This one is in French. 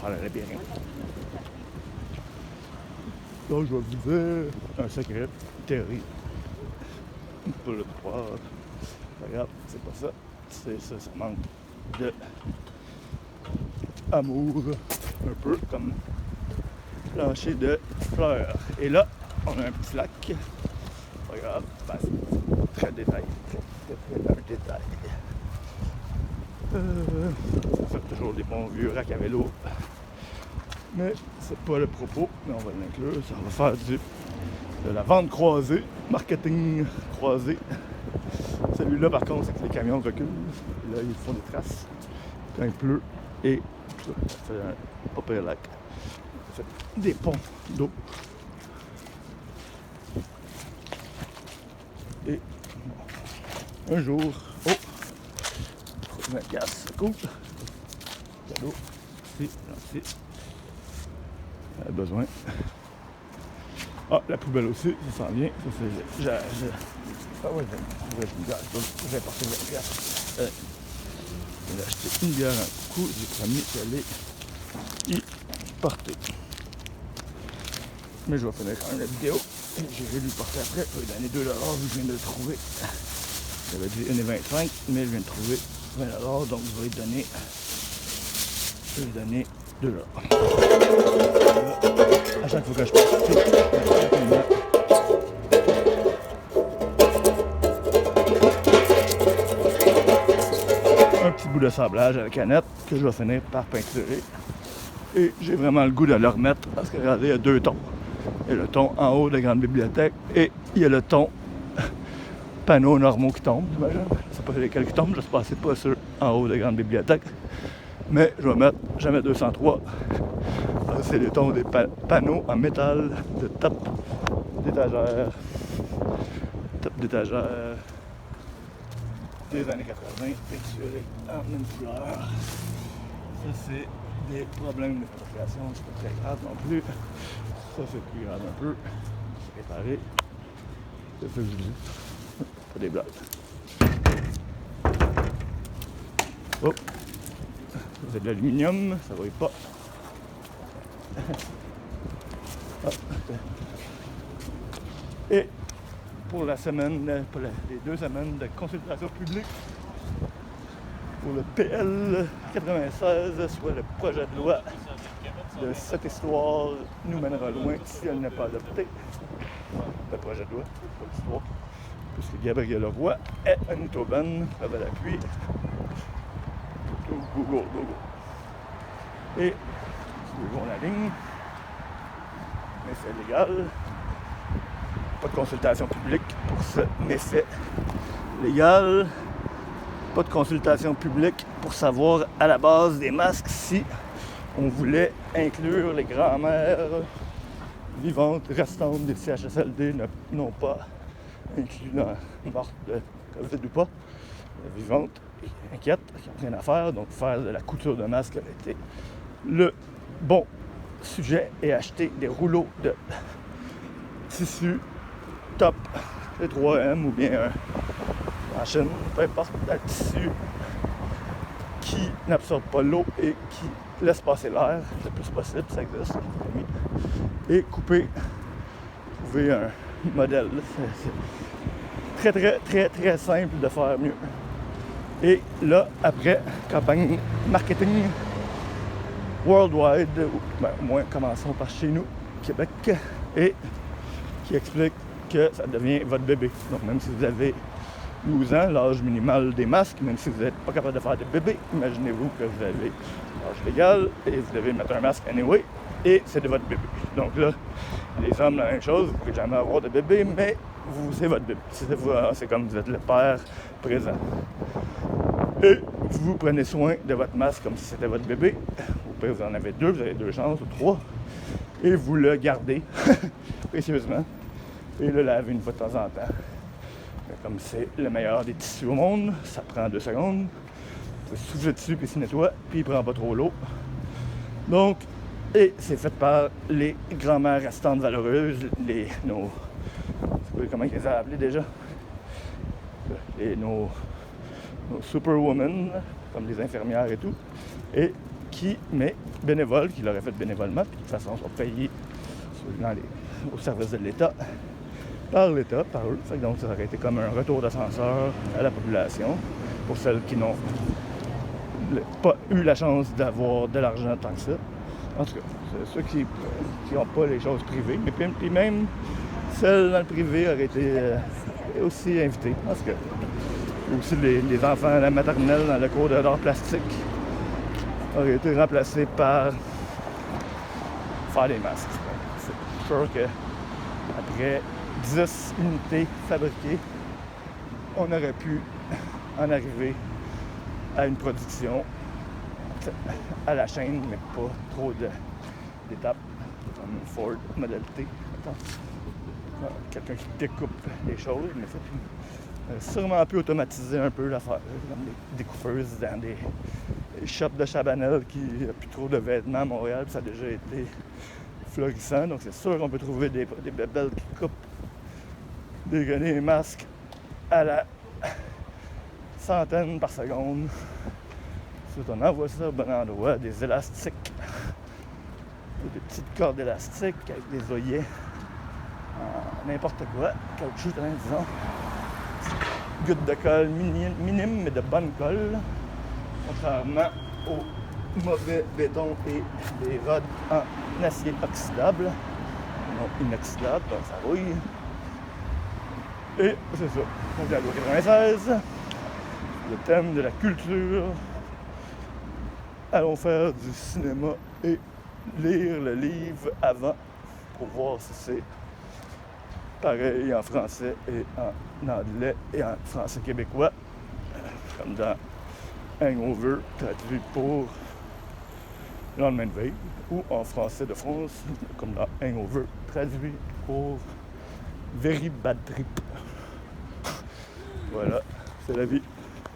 parlerai bien. Donc, je vais vous dire un secret, théorie. Pas le croire. Regarde, c'est pas ça. C'est ça, ça manque de amour, un peu comme plancher de fleurs. Et là, on a un petit lac. Regarde, ben, c'est très détaillé, très dans le détail. Ça fait toujours des bons vieux rack à vélo. Mais c'est pas le propos, mais on va l'inclure. Ça va faire de la vente croisée, marketing croisé. Celui-là, par contre, c'est que les camions reculent. Et là, ils font des traces quand il pleut. Et ça fait un pas pire lac. Ça fait des ponts d'eau. Et bon, un jour, oh, 20 gaz, c'est cool. Cadeau, merci. On a besoin. Ah, la poubelle aussi, ça s'en vient. Ça, c'est. Ah ouais, je vais apporter la bière. J'ai acheté une bière un coup, j'ai promis qu'elle est y porter. Mais je vais finir quand même la vidéo. J'irai lui porter après. Je vais donner 2$ vu que je viens de le trouver. J'avais dit 1,25$, mais je viens de trouver 20$, donc je vais lui donner 2$. À chaque fois que je passe un petit bout de sablage à la canette que je vais finir par peinturer. Et j'ai vraiment le goût de le remettre parce que regardez, il y a 2 tons. Il y a le ton en haut de la grande bibliothèque et il y a le ton panneaux normaux qui tombent, j'imagine. Je ne sais pas lesquels qui tombent, je ne suis pas sûr en haut de la grande bibliothèque. Mais je vais mettre jamais 203. C'est les tons des panneaux en métal de top d'étagère. Top d'étagère des années 80, peinturé en une couleur. Ça, c'est des problèmes de fabrication, c'est pas très grave non plus. Ça, c'est plus grave un peu. Réparé. C'est ça que je dis. Pas des blagues. Oh! C'est de l'aluminium, ça va pas. Et pour la semaine, pour les 2 semaines de consultation publique, pour le PL 96, soit le projet de loi de cette histoire nous mènera loin si elle n'est pas adoptée. Le projet de loi, pas l'histoire. Puisque Gabriel Leroy est un Utoben, preuve à l'appui. Go. Et suivons la ligne. Mais c'est légal. Pas de consultation publique pour ce méfait légal. Pas de consultation publique pour savoir à la base des masques si on voulait inclure les grands-mères vivantes, restantes des CHSLD, non pas inclus dans morte de COVID ou pas, vivantes et inquiètes, qui n'ont rien à faire. Donc faire de la couture de masques avait été le bon sujet et acheter des rouleaux de tissu top, les 3M ou bien en Chine, peu importe, un tissu qui n'absorbe pas l'eau et qui laisse passer l'air le plus possible, ça existe, et couper, trouver un modèle. C'est très simple de faire mieux. Et là, après, campagne marketing worldwide, ben, au moins commençons par chez nous, Québec, et qui explique que ça devient votre bébé. Donc même si vous avez 12 ans, l'âge minimal des masques, même si vous n'êtes pas capable de faire de bébé, imaginez-vous que vous avez l'âge légal et vous devez mettre un masque anyway, et c'est de votre bébé. Donc là, les hommes, la même chose, vous ne pouvez jamais avoir de bébé, mais c'est votre bébé. C'est comme vous êtes le père présent. Et vous prenez soin de votre masque comme si c'était votre bébé. Au pire, vous en avez 2, vous avez 2 chances ou 3. Et vous le gardez précieusement. Et le lavez une fois de temps en temps. Mais comme c'est le meilleur des tissus au monde, ça prend 2 secondes. Vous soufflez dessus puis il se nettoie, puis il prend pas trop l'eau. Donc, et c'est fait par les grand-mères restantes valeureuses, comment ils les ont appelés déjà? Nos superwomen, comme les infirmières et tout, et mais bénévoles, qui l'auraient fait bénévolement, puis de toute façon sont payés au service de l'État, par l'État, par eux. Fait que donc ça aurait été comme un retour d'ascenseur à la population, pour celles qui n'ont pas eu la chance d'avoir de l'argent tant que ça. En tout cas, c'est ceux qui n'ont pas les choses privées, mais puis même celles dans le privé auraient été aussi invitées. En tout cas, aussi les enfants à la maternelle dans le cours de l'art plastique auraient été remplacés par faire des masques. C'est sûr qu'après 10 unités fabriquées, on aurait pu en arriver à une production à la chaîne, mais pas trop d'étapes, comme une Ford Model T. Quelqu'un qui découpe les choses, mais ça sûrement pu automatiser un peu l'affaire, comme des découpeuses dans des shops de Chabanel qui n'a plus trop de vêtements à Montréal, puis ça a déjà été florissant, donc c'est sûr qu'on peut trouver des bébelles qui coupent des masques à la centaine par seconde. Ensuite, on envoie ça au bon endroit, des élastiques, des petites cordes élastiques avec des œillets, n'importe quoi, caoutchouc, disons, gouttes de colle minime, mais de bonne colle, contrairement au mauvais béton et des rods en acier oxydable, non inoxydable, donc ça rouille. Et c'est ça. Donc la loi 96, le thème de la culture. Allons faire du cinéma et lire le livre avant pour voir si c'est pareil en français et en anglais et en français québécois, comme dans Hangover, traduit pour Le lendemain de veille, ou en français de France, comme dans Hangover, traduit pour Very Bad Trip. Voilà, c'est la vie.